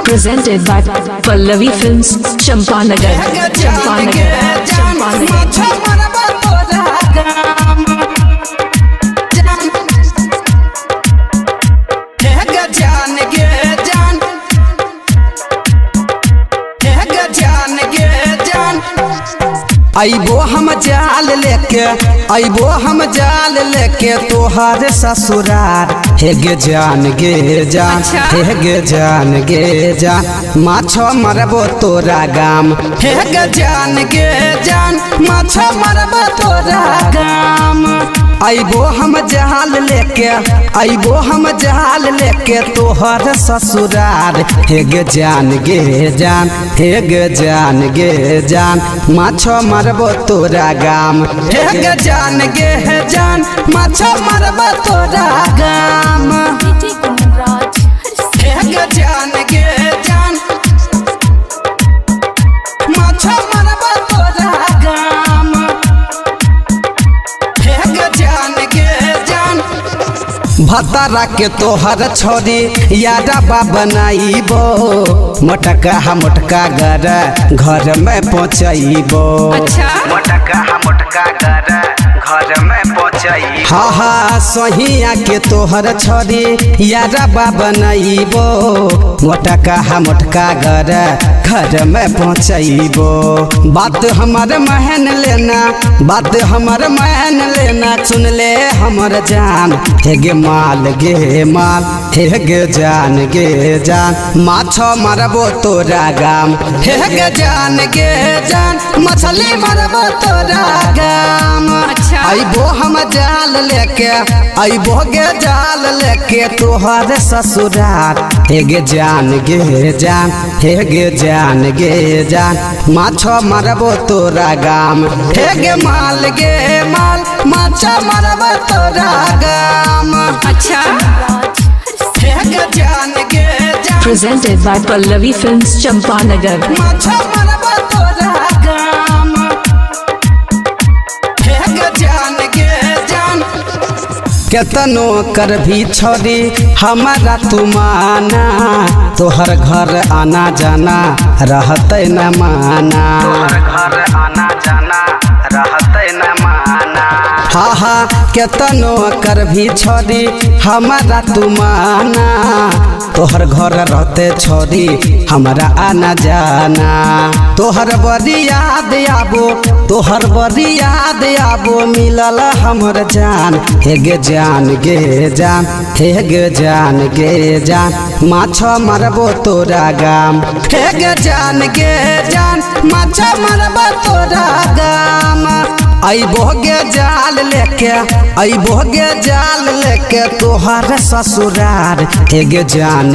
Presented by Pallavi Films, Champanagar. आइबो हम जाल लेके तोहार ससुरार हे गे जान हे गे जान माछो मरबो तोरा गाम हे गे जान माछो मरबो तोरा गाम आइबो हम जाल लेके तोहर ससुरार हे गे जान हे गे जान माछो मरबो तोरा गाम हे गे जान माछो मरबो तोरा गाम हे गे जान माछो मरबो तोरा गाम हे गे जान भतारा के तोहर छोरी यारा बनाइबो मोटका गर घर में पहुँचइबो मोटका गर घर में पहुँचइबो हाँ सहिया के तोहर छोरी यारा बनाइबो मोटका गर घर में पहुँचइबो बात हमार महन लेना सुन ले हमर जान हे गे माल हे गे जान माछो मरबो तोरा गाम हे गे जान मछली मरबो तोरा गाम आइबो हम जाल लेके तोहर ससुरार हे गे जान हे गे जान माछो मरबो तोरा गाम हे गे माल माछो मरबो तोरा गाम Presented by Pallavi Films, Champanagar. केतनो कर भी छोरी हमारा तुमाना तोहर घर आना जाना रहते न माना हाँ केतनो कर भी छोरी हमारा तुमाना तोहर घर रहते छोरी हमारा आना जाना तोहर बड़ी याद आबो मिलल हमर जान हे गे जान हे गे जान माछो मरबो तोरा गाम हे गे जान माछो मरबो तोरा गाम आइबो गे जाल लेके तोहर ससुरार हे गे जान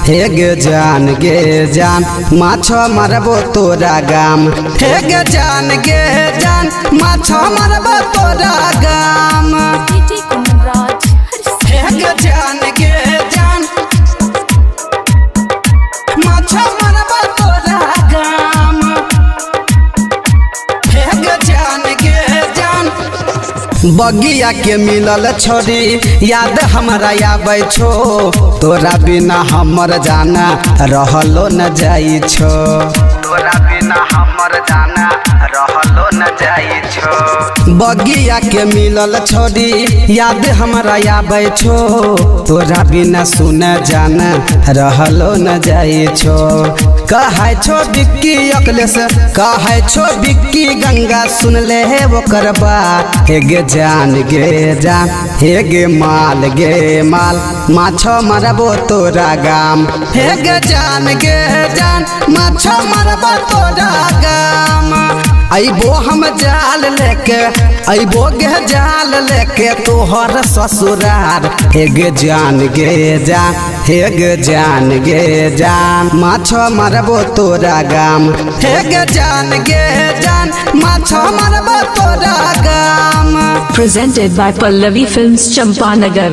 हे गे जान माछो मरबो तोरा गाम हे गे जान माछो मरबो तोरा गाम हे गे जान माछो मरबो तोरा गाम हे गे जान बगिया के मिलल छोरी याद हमरा आबै छो तोरा बिना हमर जाना रहलो न जाई छो तोरा बिना हमर जाना रहलो न जाई छो बगिया के मिलल छोरी याद हमरा आबै छो तोरा बिना सुन जाना रहलो न जाई छो कहै छो बिक्की अकलेश कहै छो बिक्की गंगा सुन ले ओकर बात हे गे जान हे गे माल माछो मरबो तोरा गाम हे गे जान माछो मरबो तोरा गाम आइबो हम जाल लेके तोहर ससुरार हे गे जान हे गे जान माछो मरबो तोरा गाम हे गे जान माछो मरबो तोरा गाम Presented by Pallavi Films, Champanagar.